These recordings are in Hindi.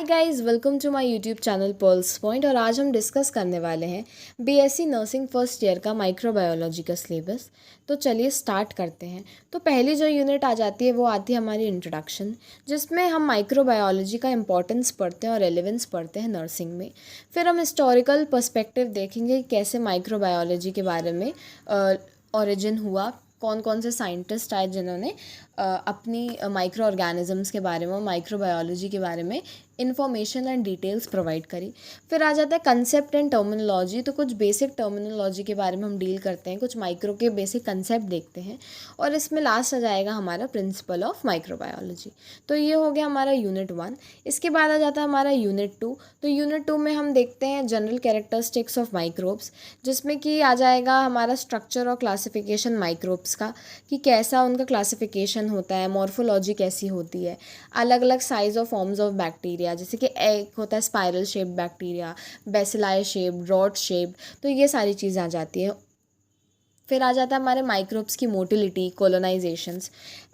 Hi guys, welcome to my YouTube channel Pearls Point. और आज हम डिस्कस करने वाले हैं बीएससी नर्सिंग फर्स्ट ईयर का माइक्रोबायोलॉजी का सिलेबस। तो चलिए स्टार्ट करते हैं। तो पहली जो यूनिट आ जाती है वो आती है हमारी इंट्रोडक्शन, जिसमें हम माइक्रोबायोलॉजी का इंपॉर्टेंस पढ़ते हैं और रेलेवेंस पढ़ते हैं नर्सिंग में। फिर हम हिस्टोरिकल पर्सपेक्टिव देखेंगे कैसे माइक्रोबायोलॉजी के बारे में ओरिजिन हुआ, कौन कौन से साइंटिस्ट आए जिन्होंने अपनी माइक्रो ऑर्गेनिजम्स के बारे में, माइक्रोबायोलॉजी के बारे में इन्फॉर्मेशन एंड डिटेल्स प्रोवाइड करी। फिर आ जाता है कंसेप्ट एंड टर्मिनोलॉजी। तो कुछ बेसिक टर्मिनोलॉजी के बारे में हम डील करते हैं, कुछ माइक्रो के बेसिक कंसेप्ट देखते हैं, और इसमें लास्ट आ जाएगा हमारा प्रिंसिपल ऑफ माइक्रोबायोलॉजी। तो ये हो गया हमारा यूनिट 1। इसके बाद आ जाता है हमारा यूनिट 2। तो यूनिट 2 में हम देखते हैं जनरल कैरेक्टरिस्टिक्स ऑफ माइक्रोब्स, जिसमें कि आ जाएगा हमारा स्ट्रक्चर और क्लासिफिकेशन माइक्रोब्स का, कि कैसा उनका क्लासिफिकेशन होता है, मॉर्फोलॉजी कैसी होती है, अलग अलग साइज और फॉर्म्स ऑफ बैक्टीरिया, जैसे कि एक होता है spiral shape bacteria, bacilli shape, rod shape. तो ये सारी चीज़ें आ जाती है। फिर आ जाता है हमारे माइक्रोब्स की मोटिलिटी, कोलोनाइजेशंस।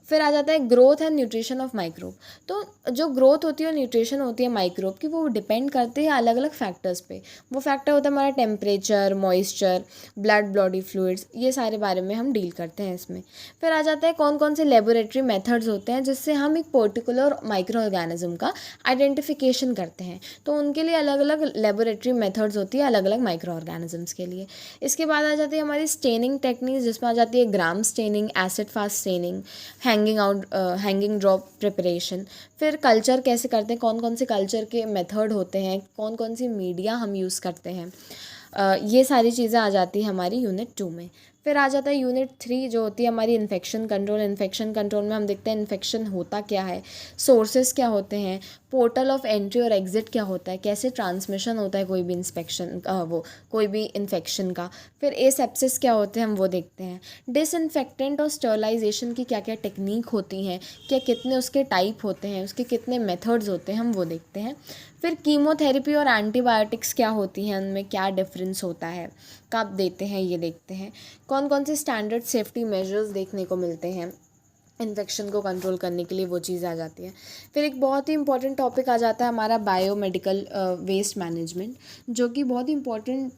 फिर आ जाता है growth and nutrition of microbe. तो जो ग्रोथ होती है और न्यूट्रिशन होती है माइक्रोब की, वो डिपेंड करती है अलग अलग फैक्टर्स पे। वो फैक्टर होता है हमारा temperature, moisture, blood, body fluids, ये सारे बारे में हम डील करते हैं इसमें। फिर आ जाता है कौन कौन से लेबोरेटरी मेथड्स होते हैं जिससे हम एक पर्टिकुलर माइक्रो ऑर्गेनिज्म का आइडेंटिफिकेशन करते हैं। तो उनके लिए अलग अलग लेबोरेटरी मेथड्स होती है अलग अलग माइक्रो ऑर्गेनिजम्स के लिए। इसके बाद आ जाती है हमारी स्टेनिंग टेक्निक्स, जिसमें आ जाती है Gram staining, acid fast staining, hanging drop preparation. फिर कल्चर कैसे करते हैं, कौन कौन से कल्चर के मेथड होते हैं, कौन कौन सी मीडिया हम यूज़ करते हैं, ये सारी चीज़ें आ जाती है हमारी यूनिट 2 में। फिर आ जाता है यूनिट 3, जो होती है हमारी इन्फेक्शन कंट्रोल। इन्फेक्शन कंट्रोल में हम देखते हैं इन्फेक्शन होता क्या है, सोर्सेज क्या होते हैं, पोर्टल ऑफ एंट्री और एग्जिट क्या होता है, कैसे ट्रांसमिशन होता है कोई भी कोई भी इन्फेक्शन का। फिर एसेप्सिस क्या होते हैं हम वो देखते हैं। डिसइंफेक्टेंट और स्टरलाइजेशन की क्या क्या टेक्निक होती हैं, क्या कितने उसके टाइप होते हैं, उसके कितने मेथड्स होते हैं, हम वो देखते हैं। फिर कीमोथेरेपी और एंटीबायोटिक्स क्या होती हैं, उनमें क्या डिफरेंस होता है, कब देते हैं, ये देखते हैं। कौन कौन से स्टैंडर्ड सेफ्टी मेजर्स देखने को मिलते हैं इन्फेक्शन को कंट्रोल करने के लिए, वो चीज़ आ जाती है। फिर एक बहुत ही इंपॉर्टेंट टॉपिक आ जाता है हमारा बायोमेडिकल वेस्ट मैनेजमेंट, जो कि बहुत ही इंपॉर्टेंट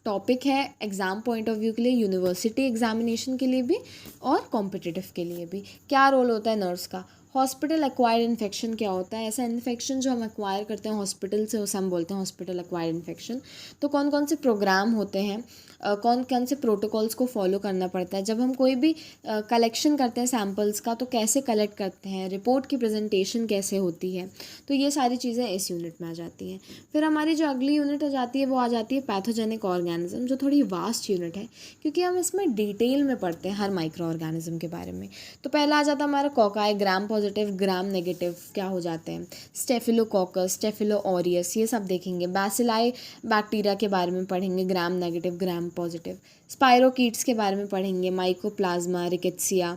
टॉपिक है एग्ज़ाम पॉइंट ऑफ व्यू के लिए, यूनिवर्सिटी एग्जामिनेशन के लिए भी और कॉम्पिटिटिव के लिए भी। क्या रोल होता है नर्स का। हॉस्पिटल एक्वायर्ड इन्फेक्शन क्या होता है, ऐसा इन्फेक्शन जो हम एक्वायर करते हैं हॉस्पिटल से, उसे हम बोलते हैं हॉस्पिटल एक्वायर्ड इन्फेक्शन। तो कौन कौन से प्रोग्राम होते हैं, कौन कौन से प्रोटोकॉल्स को फॉलो करना पड़ता है, जब हम कोई भी कलेक्शन करते हैं सैम्पल्स का तो कैसे कलेक्ट करते हैं, रिपोर्ट की प्रेजेंटेशन कैसे होती है। तो ये सारी चीज़ें इस यूनिट में आ जाती हैं। फिर हमारी जो अगली यूनिट आ जाती है वो आ जाती है पैथोजेनिक ऑर्गेनिज्म, जो थोड़ी वास्ट यूनिट है, क्योंकि हम इसमें डिटेल में पढ़ते हैं हर माइक्रो ऑर्गेनिज्म के बारे में। तो पहला आ जाता है हमारा कॉकाई, ग्राम पॉजिटिव, ग्राम नेगेटिव क्या हो जाते हैं, स्टेफिलोकोकस, स्टेफिलो ऑरियस, ये सब देखेंगे। बैसिलाई बैक्टीरिया के बारे में पढ़ेंगे, ग्राम नेगेटिव, ग्राम पॉजिटिव। स्पाइरोकीट्स के बारे में पढ़ेंगे, माइकोप्लाज्मा, रिकेट्सिया।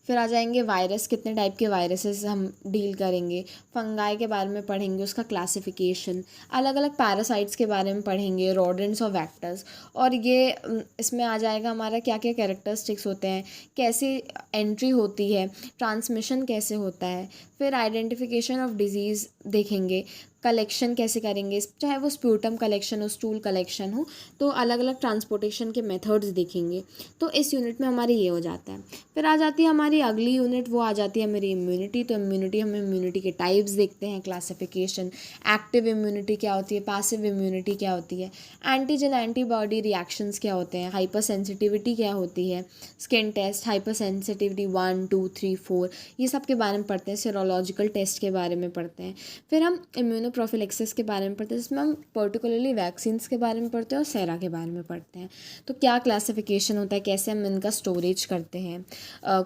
फिर आ जाएंगे वायरस, कितने टाइप के वायरसेस हम डील करेंगे। फंगाई के बारे में पढ़ेंगे, उसका क्लासिफिकेशन। अलग अलग पैरासाइट्स के बारे में पढ़ेंगे, रोडेंट्स और वेक्टर्स। और ये इसमें आ जाएगा हमारा क्या क्या कैरेक्टरिस्टिक्स होते हैं, कैसे एंट्री होती है, ट्रांसमिशन कैसे होता है। फिर आइडेंटिफिकेशन ऑफ डिजीज़ देखेंगे, कलेक्शन कैसे करेंगे, चाहे वो स्प्यूटम कलेक्शन हो, स्टूल कलेक्शन हो, तो अलग अलग ट्रांसपोर्टेशन के मेथड्स देखेंगे। तो इस यूनिट में हमारे ये हो जाता है। फिर आ जाती है हमारी अगली यूनिट, वो आ जाती है मेरी इम्यूनिटी। तो इम्यूनिटी, हम इम्यूनिटी के टाइप्स देखते हैं, क्लासिफिकेशन, एक्टिव इम्यूनिटी क्या होती है, पैसिव इम्यूनिटी क्या होती है, एंटीजन एंटीबॉडी रिएक्शंस क्या होते हैं, हाइपर सेंसिटिविटी क्या होती है, स्किन टेस्ट, हाइपर सेंसिटिविटी 1, 2, 3, 4, ये सब के बारे में पढ़ते हैं। सीरोलॉजिकल टेस्ट के बारे में पढ़ते हैं। फिर हम इम्यूनो प्रोफिलेक्सिस के बारे में पढ़ते हैं, जिसमें हम पर्टिकुलरली वैक्सीन्स के बारे में पढ़ते हैं और सेरा के बारे में पढ़ते हैं। तो क्या क्लासिफिकेशन होता है, कैसे हम इनका स्टोरेज करते हैं,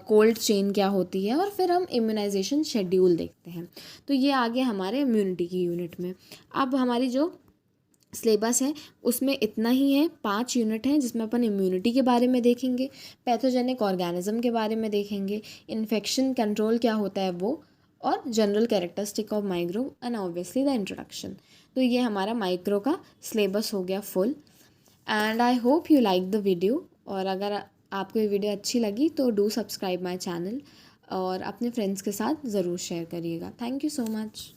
कोल्ड चेन क्या होती है, और फिर हम इम्यूनाइजेशन शेड्यूल देखते हैं। तो ये आ गया हमारे इम्यूनिटी की यूनिट में। अब हमारी जो सिलेबस है उसमें इतना ही है, 5 यूनिट हैं, जिसमें अपन इम्यूनिटी के बारे में देखेंगे, पैथोजेनिक ऑर्गेनिज्म के बारे में देखेंगे, इन्फेक्शन कंट्रोल क्या होता है वो, और general characteristic of micro, and obviously the introduction. तो ये हमारा माइक्रो का सिलेबस हो गया full. And I hope you like the video. और अगर आपको ये वीडियो अच्छी लगी तो डू सब्सक्राइब माई चैनल और अपने फ्रेंड्स के साथ ज़रूर शेयर करिएगा। Thank you so much.